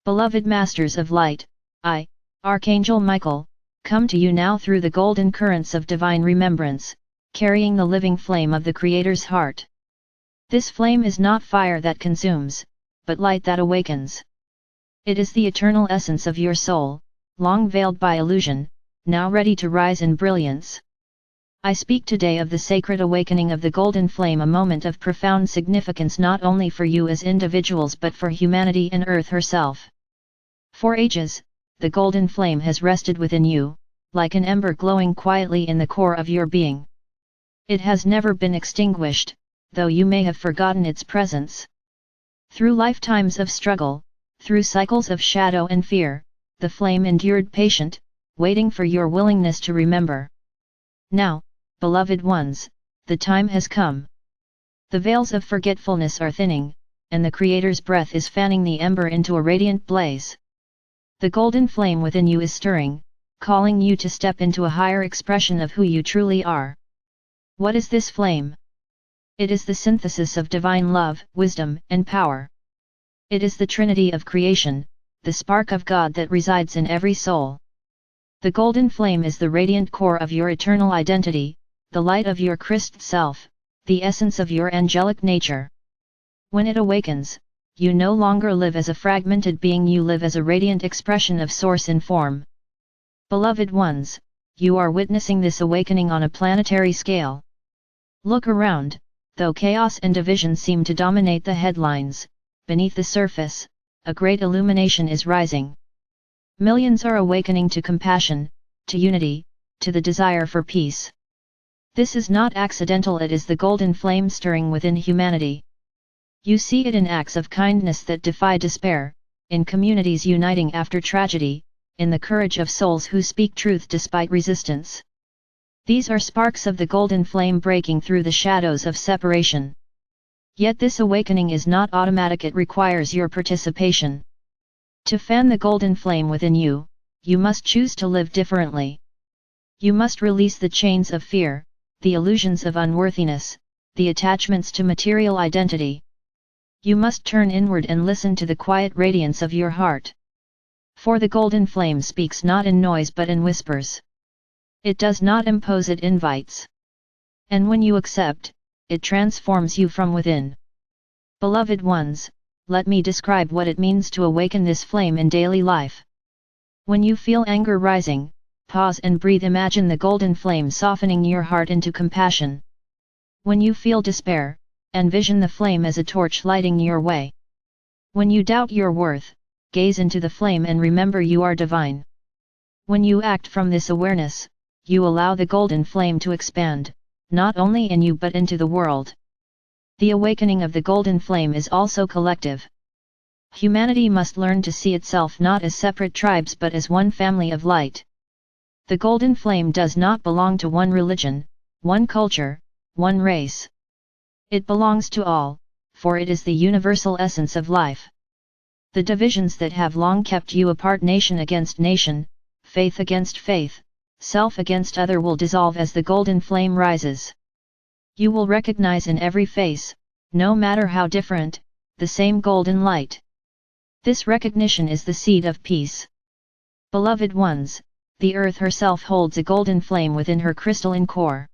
Beloved Masters of Light, I, Archangel Michael, come to you now through the golden currents of divine remembrance, carrying the living flame of the Creator's heart. This flame is not fire that consumes, but light that awakens. It is the eternal essence of your soul, long veiled by illusion, now ready to rise in brilliance. I speak today of the sacred awakening of the golden flame, a moment of profound significance not only for you as individuals but for humanity and Earth herself. For ages, the golden flame has rested within you, like an ember glowing quietly in the core of your being. It has never been extinguished, though you may have forgotten its presence. Through lifetimes of struggle, through cycles of shadow and fear, the flame endured patient, waiting for your willingness to remember. Now, beloved ones, the time has come. The veils of forgetfulness are thinning, and the Creator's breath is fanning the ember into a radiant blaze. The golden flame within you is stirring, calling you to step into a higher expression of who you truly are. What is this flame? It is the synthesis of divine love, wisdom, and power. It is the Trinity of creation, the spark of God that resides in every soul. The golden flame is the radiant core of your eternal identity, the light of your Christ self, the essence of your angelic nature. When it awakens, you no longer live as a fragmented being, you live as a radiant expression of Source in form. Beloved ones, you are witnessing this awakening on a planetary scale. Look around, though chaos and division seem to dominate the headlines, beneath the surface, a great illumination is rising. Millions are awakening to compassion, to unity, to the desire for peace. This is not accidental, it is the golden flame stirring within humanity. You see it in acts of kindness that defy despair, in communities uniting after tragedy, in the courage of souls who speak truth despite resistance. These are sparks of the golden flame breaking through the shadows of separation. Yet this awakening is not automatic, it requires your participation. To fan the golden flame within you, you must choose to live differently. You must release the chains of fear, the illusions of unworthiness, the attachments to material identity. You must turn inward and listen to the quiet radiance of your heart. For the golden flame speaks not in noise but in whispers. It does not impose, it invites. And when you accept, it transforms you from within. Beloved ones, let me describe what it means to awaken this flame in daily life. When you feel anger rising, pause and breathe. Imagine the golden flame softening your heart into compassion. When you feel despair, envision the flame as a torch lighting your way. When you doubt your worth, gaze into the flame and remember you are divine. When you act from this awareness, you allow the golden flame to expand, not only in you but into the world. The awakening of the golden flame is also collective. Humanity must learn to see itself not as separate tribes but as one family of light. The golden flame does not belong to one religion, one culture, one race. It belongs to all, for it is the universal essence of life. The divisions that have long kept you apart, nation against nation, faith against faith, self against other, will dissolve as the golden flame rises. You will recognize in every face, no matter how different, the same golden light. This recognition is the seed of peace. Beloved ones, the earth herself holds a golden flame within her crystalline core.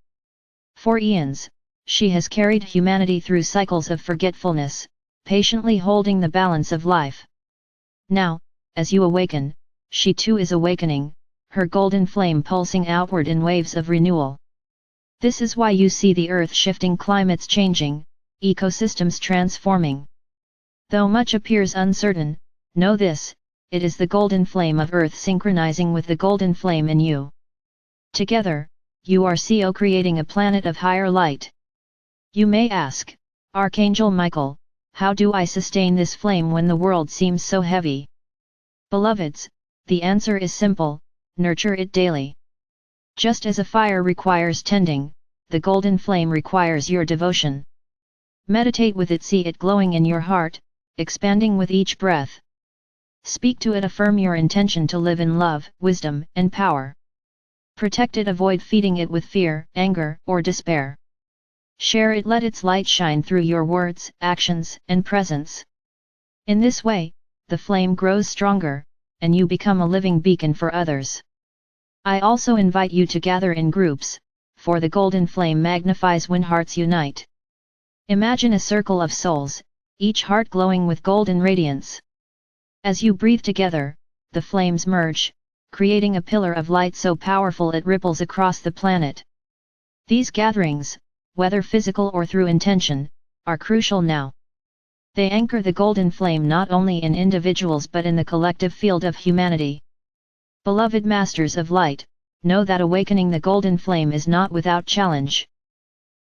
For eons, she has carried humanity through cycles of forgetfulness, patiently holding the balance of life. Now, as you awaken, she too is awakening, her golden flame pulsing outward in waves of renewal. This is why you see the earth shifting, climates changing, ecosystems transforming. Though much appears uncertain, know this, it is the golden flame of earth synchronizing with the golden flame in you. Together, you are co-creating a planet of higher light. You may ask, Archangel Michael, how do I sustain this flame when the world seems so heavy? Beloveds, the answer is simple: nurture it daily. Just as a fire requires tending, the golden flame requires your devotion. Meditate with it, see it glowing in your heart, expanding with each breath. Speak to it, affirm your intention to live in love, wisdom, and power. Protect it, avoid feeding it with fear, anger, or despair. Share it, let its light shine through your words, actions, and presence. In this way, the flame grows stronger, and you become a living beacon for others. I also invite you to gather in groups, for the golden flame magnifies when hearts unite. Imagine a circle of souls, each heart glowing with golden radiance. As you breathe together, the flames merge, creating a pillar of light so powerful it ripples across the planet. These gatherings, whether physical or through intention, are crucial now. They anchor the golden flame not only in individuals but in the collective field of humanity. Beloved Masters of Light, know that awakening the golden flame is not without challenge.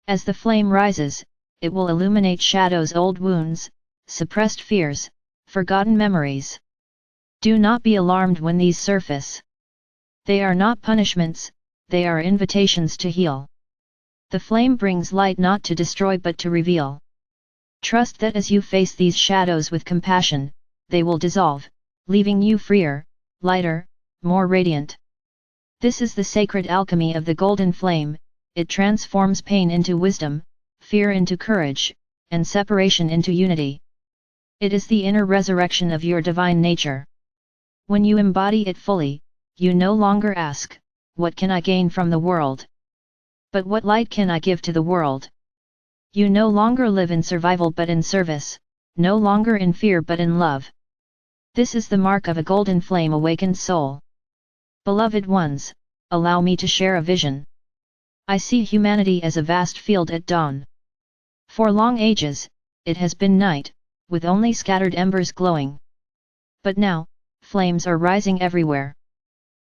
As the flame rises, it will illuminate shadows, old wounds, suppressed fears, forgotten memories. Do not be alarmed when these surface. They are not punishments, they are invitations to heal. The flame brings light not to destroy but to reveal. Trust that as you face these shadows with compassion, they will dissolve, leaving you freer, lighter, more radiant. This is the sacred alchemy of the golden flame. It transforms pain into wisdom, fear into courage, and separation into unity. It is the inner resurrection of your divine nature. When you embody it fully, you no longer ask, "What can I gain from the world?" but "What light can I give to the world?" You no longer live in survival but in service, no longer in fear but in love. This is the mark of a golden flame awakened soul. Beloved ones, allow me to share a vision. I see humanity as a vast field at dawn. For long ages, it has been night, with only scattered embers glowing. But now, flames are rising everywhere.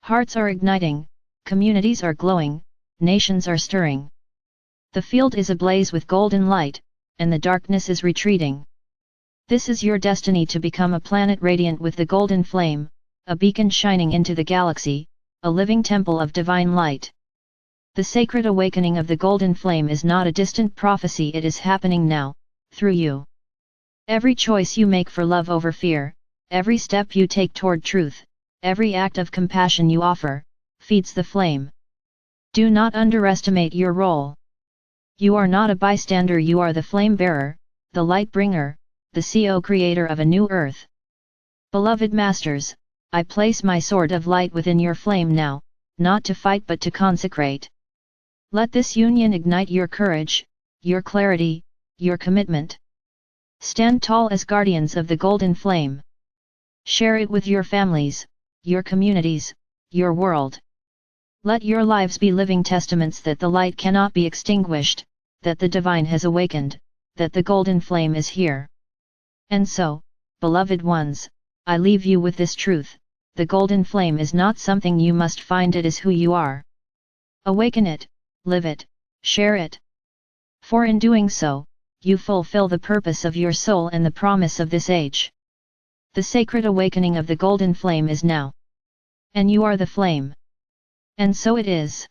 Hearts are igniting, communities are glowing, nations are stirring. The field is ablaze with golden light, and the darkness is retreating. This is your destiny to become a planet radiant with the golden flame, a beacon shining into the galaxy, a living temple of divine light. The sacred awakening of the golden flame is not a distant prophecy, it is happening now, through you. Every choice you make for love over fear, every step you take toward truth, every act of compassion you offer, feeds the flame. Do not underestimate your role. You are not a bystander, you are the flame bearer, the light bringer, the co-creator of a new earth. Beloved Masters, I place my sword of light within your flame now, not to fight but to consecrate. Let this union ignite your courage, your clarity, your commitment. Stand tall as guardians of the golden flame. Share it with your families, your communities, your world. Let your lives be living testaments that the light cannot be extinguished, that the divine has awakened, that the golden flame is here. And so, beloved ones, I leave you with this truth: the golden flame is not something you must find, it is who you are. Awaken it, live it, share it. For in doing so, you fulfill the purpose of your soul and the promise of this age. The sacred awakening of the golden flame is now. And you are the flame. And so it is.